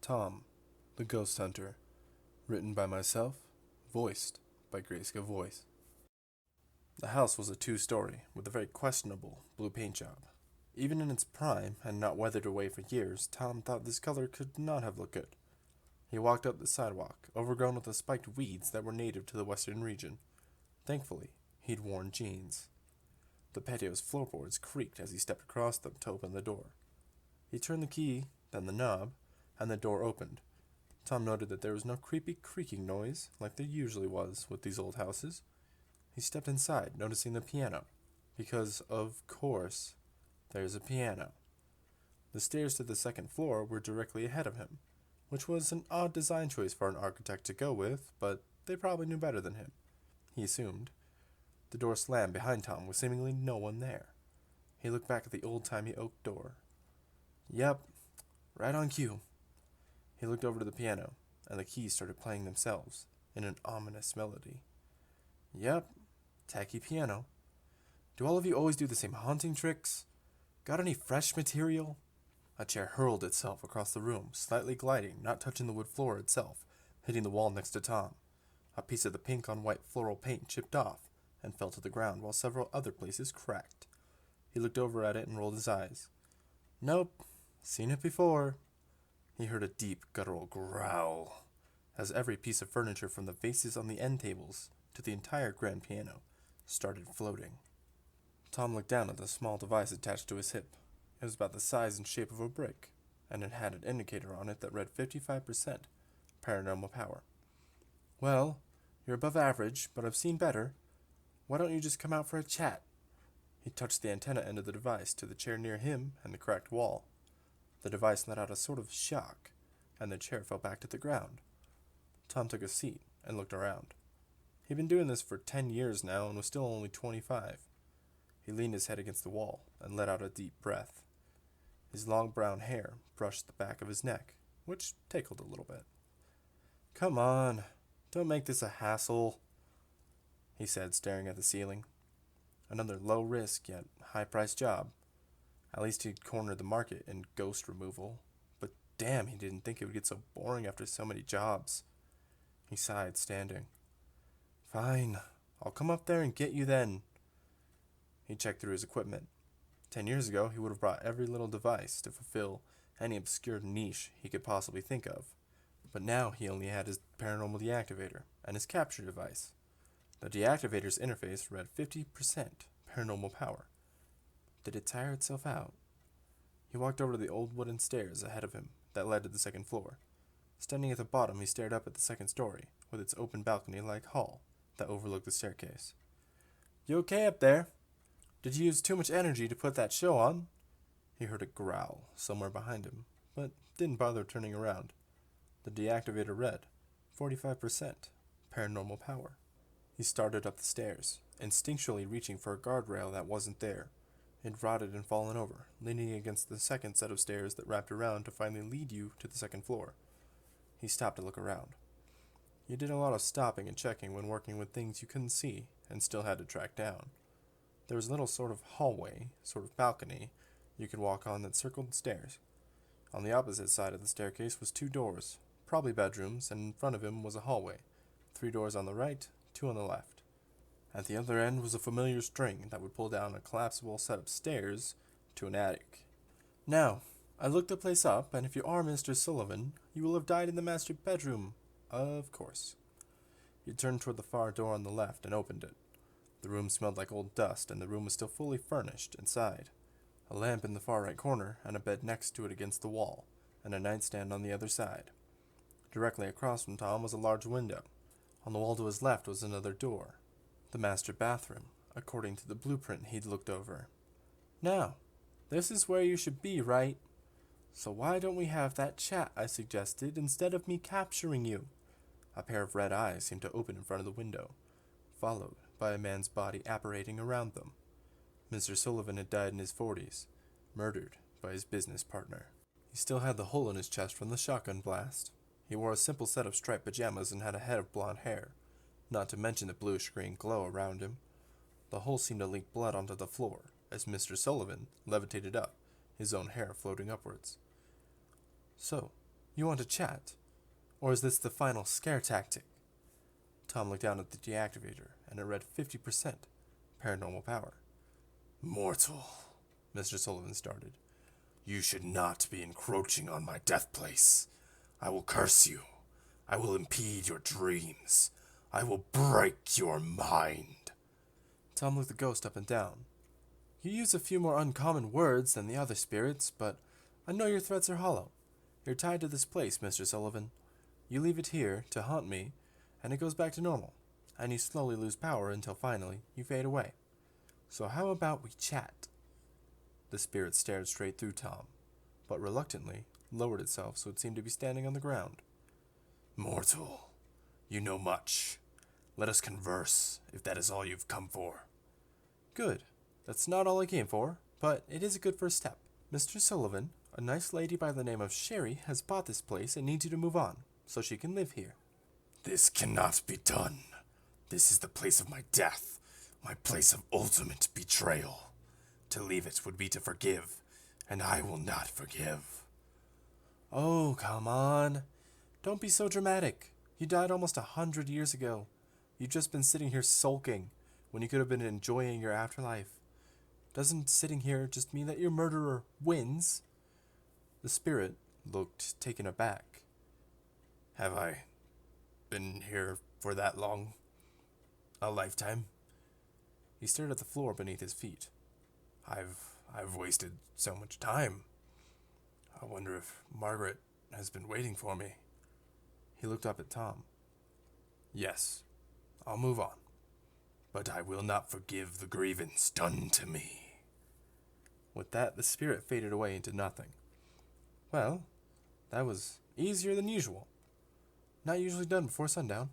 Tom, the Ghost Hunter. Written by myself, voiced by Grayscale Voice. The house was a two-story, with a very questionable blue paint job. Even in its prime, and not weathered away for years, Tom thought this color could not have looked good. He walked up the sidewalk, overgrown with the spiked weeds that were native to the western region. Thankfully, he'd worn jeans. The patio's floorboards creaked as he stepped across them to open the door. He turned the key, then the knob, and the door opened. Tom noted that there was no creepy creaking noise like there usually was with these old houses. He stepped inside, noticing the piano, because, of course, there's a piano. The stairs to the second floor were directly ahead of him, which was an odd design choice for an architect to go with, but they probably knew better than him, he assumed. The door slammed behind Tom with seemingly no one there. He looked back at the old-timey oak door. Yep, right on cue. He looked over to the piano, and the keys started playing themselves, in an ominous melody. Yep, tacky piano. Do all of you always do the same haunting tricks? Got any fresh material? A chair hurled itself across the room, slightly gliding, not touching the wood floor itself, hitting the wall next to Tom. A piece of the pink-on-white floral paint chipped off and fell to the ground, while several other places cracked. He looked over at it and rolled his eyes. Nope, seen it before. He heard a deep, guttural growl, as every piece of furniture from the vases on the end tables to the entire grand piano started floating. Tom looked down at the small device attached to his hip. It was about the size and shape of a brick, and it had an indicator on it that read 55% paranormal power. Well, you're above average, but I've seen better. Why don't you just come out for a chat? He touched the antenna end of the device to the chair near him and the cracked wall. The device let out a sort of shock, and the chair fell back to the ground. Tom took a seat and looked around. He'd been doing this for 10 years now and was still only 25. He leaned his head against the wall and let out a deep breath. His long brown hair brushed the back of his neck, which tickled a little bit. Come on, don't make this a hassle, he said, staring at the ceiling. Another low-risk yet high-priced job. At least he'd cornered the market in ghost removal, but damn, he didn't think it would get so boring after so many jobs. He sighed, standing. Fine, I'll come up there and get you then. He checked through his equipment. 10 years ago, he would have brought every little device to fulfill any obscure niche he could possibly think of, but now he only had his paranormal deactivator and his capture device. The deactivator's interface read 50% paranormal power. Did it tire itself out? He walked over to the old wooden stairs ahead of him that led to the second floor. Standing at the bottom, he stared up at the second story, with its open balcony-like hall that overlooked the staircase. You okay up there? Did you use too much energy to put that show on? He heard a growl somewhere behind him, but didn't bother turning around. The deactivator read 45% paranormal power. He started up the stairs, instinctually reaching for a guardrail that wasn't there. It rotted and fallen over, leaning against the second set of stairs that wrapped around to finally lead you to the second floor. He stopped to look around. You did a lot of stopping and checking when working with things you couldn't see and still had to track down. There was a little sort of hallway, sort of balcony, you could walk on that circled the stairs. On the opposite side of the staircase was 2 doors, probably bedrooms, and in front of him was a hallway. 3 doors on the right, 2 on the left. At the other end was a familiar string that would pull down a collapsible set of stairs to an attic. Now, I looked the place up, and if you are Mr. Sullivan, you will have died in the master bedroom. Of course. He turned toward the far door on the left and opened it. The room smelled like old dust, and the room was still fully furnished inside. A lamp in the far right corner, and a bed next to it against the wall, and a nightstand on the other side. Directly across from Tom was a large window. On the wall to his left was another door. The master bathroom, according to the blueprint he'd looked over. Now, this is where you should be, right? So why don't we have that chat I suggested instead of me capturing you? A pair of red eyes seemed to open in front of the window, followed by a man's body apparating around them. Mr. Sullivan had died in his 40s, murdered by his business partner. He still had the hole in his chest from the shotgun blast. He wore a simple set of striped pajamas and had a head of blonde hair, not to mention the bluish-green glow around him. The hole seemed to leak blood onto the floor, as Mr. Sullivan levitated up, his own hair floating upwards. So, You want to chat? Or is this the final scare tactic? Tom looked down at the deactivator, and it read 50% paranormal power. Mortal, Mr. Sullivan started. You should not be encroaching on my death place. I will curse you. I will impede your dreams. I will break your mind. Tom looked the ghost up and down. You use a few more uncommon words than the other spirits, but I know your threats are hollow. You're tied to this place, Mr. Sullivan. You leave it here to haunt me, and it goes back to normal, and you slowly lose power until finally you fade away. So how about we chat? The spirit stared straight through Tom, but reluctantly lowered itself so it seemed to be standing on the ground. Mortal, you know much. Let us converse, if that is all you've come for. Good. That's not all I came for, but it is a good first step. Mr. Sullivan, a nice lady by the name of Sherry has bought this place and needs you to move on, so she can live here. This cannot be done. This is the place of my death, my place of ultimate betrayal. To leave it would be to forgive, and I will not forgive. Oh, come on. Don't be so dramatic. You died almost 100 years ago. You've just been sitting here sulking when you could have been enjoying your afterlife. Doesn't sitting here just mean that your murderer wins? The spirit looked taken aback. Have I been here for that long? A lifetime? He stared at the floor beneath his feet. I've wasted so much time. I wonder if Margaret has been waiting for me. He looked up at Tom. Yes, I'll move on. But I will not forgive the grievance done to me. With that, the spirit faded away into nothing. Well, that was easier than usual. Not usually done before sundown.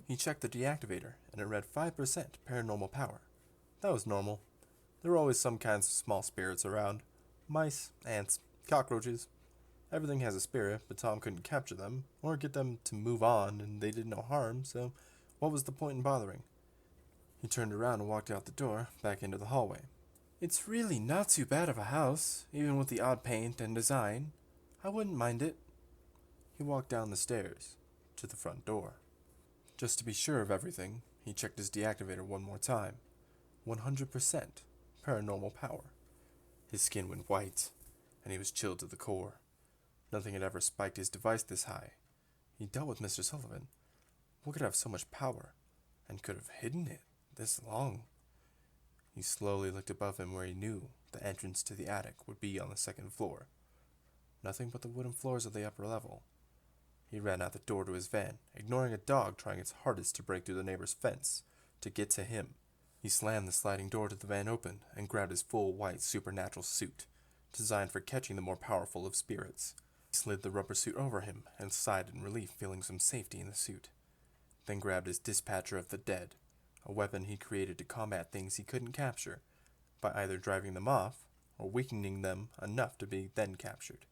He checked the deactivator, and it read 5% paranormal power. That was normal. There were always some kinds of small spirits around. Mice, ants, cockroaches. Everything has a spirit, but Tom couldn't capture them, or get them to move on, and they did no harm, so what was the point in bothering? He turned around and walked out the door, back into the hallway. It's really not too bad of a house, even with the odd paint and design. I wouldn't mind it. He walked down the stairs, to the front door. Just to be sure of everything, he checked his deactivator one more time. 100% paranormal power. His skin went white, and he was chilled to the core. Nothing had ever spiked his device this high. He dealt with Mr. Sullivan. What could have so much power, and could have hidden it this long? He slowly looked above him where he knew the entrance to the attic would be on the second floor. Nothing but the wooden floors of the upper level. He ran out the door to his van, ignoring a dog trying its hardest to break through the neighbor's fence to get to him. He slammed the sliding door to the van open and grabbed his full white supernatural suit, designed for catching the more powerful of spirits. He slid the rubber suit over him and sighed in relief, feeling some safety in the suit. Then grabbed his dispatcher of the dead, a weapon he created to combat things he couldn't capture, by either driving them off or weakening them enough to be then captured.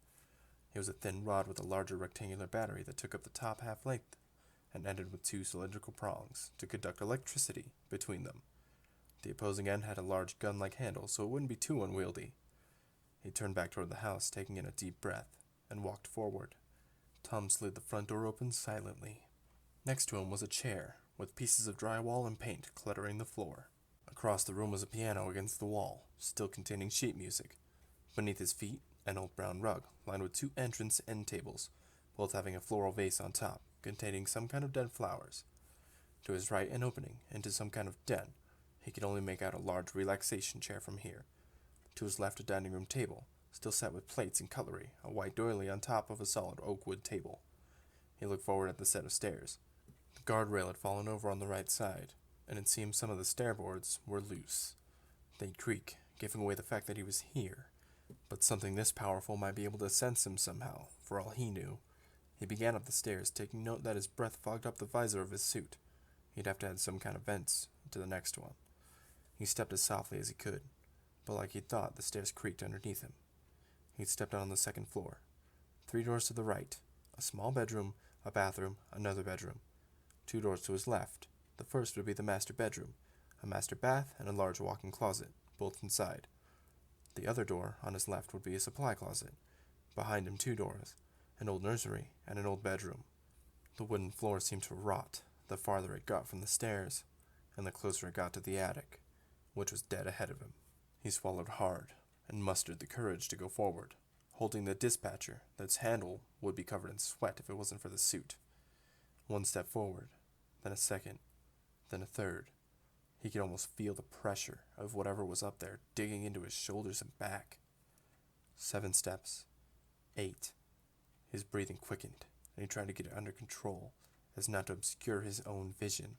It was a thin rod with a larger rectangular battery that took up the top half length and ended with two cylindrical prongs to conduct electricity between them. The opposing end had a large gun-like handle, so it wouldn't be too unwieldy. He turned back toward the house, taking in a deep breath, and walked forward. Tom slid the front door open silently. Next to him was a chair, with pieces of drywall and paint cluttering the floor. Across the room was a piano against the wall, still containing sheet music. Beneath his feet, an old brown rug, lined with two entrance end tables, both having a floral vase on top, containing some kind of dead flowers. To his right, an opening into some kind of den. He could only make out a large relaxation chair from here. To his left, a dining room table, still set with plates and cutlery, a white doily on top of a solid oak wood table. He looked forward at the set of stairs. The guardrail had fallen over on the right side, and it seemed some of the stairboards were loose. They'd creak, giving away the fact that he was here. But something this powerful might be able to sense him somehow, for all he knew. He began up the stairs, taking note that his breath fogged up the visor of his suit. He'd have to add some kind of vents to the next one. He stepped as softly as he could, but like he'd thought, the stairs creaked underneath him. He'd stepped out on the second floor. 3 doors to the right, a small bedroom, a bathroom, another bedroom. 2 doors to his left. The first would be the master bedroom, a master bath, and a large walk-in closet, both inside. The other door on his left would be a supply closet. Behind him 2 doors, An old nursery and an old bedroom. The wooden floor seemed to rot the farther it got from the stairs, and the closer it got to the attic, which was dead ahead of him. He swallowed hard and mustered the courage to go forward, holding the dispatcher that's handle would be covered in sweat if it wasn't for the suit. One step forward, then a second, then a third. He could almost feel the pressure of whatever was up there digging into his shoulders and back. 7 steps. 8. His breathing quickened, and he tried to get it under control as not to obscure his own vision.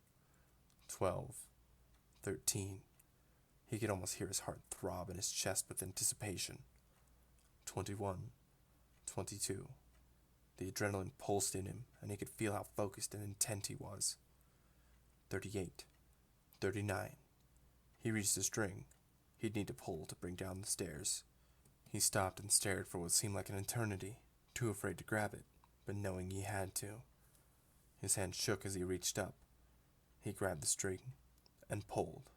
12. 13. He could almost hear his heart throb in his chest with anticipation. 21. 22. The adrenaline pulsed in him, and he could feel how focused and intent he was. 38. 39. He reached a string he'd need to pull to bring down the stairs. He stopped and stared for what seemed like an eternity, too afraid to grab it, but knowing he had to. His hand shook as he reached up. He grabbed the string and pulled.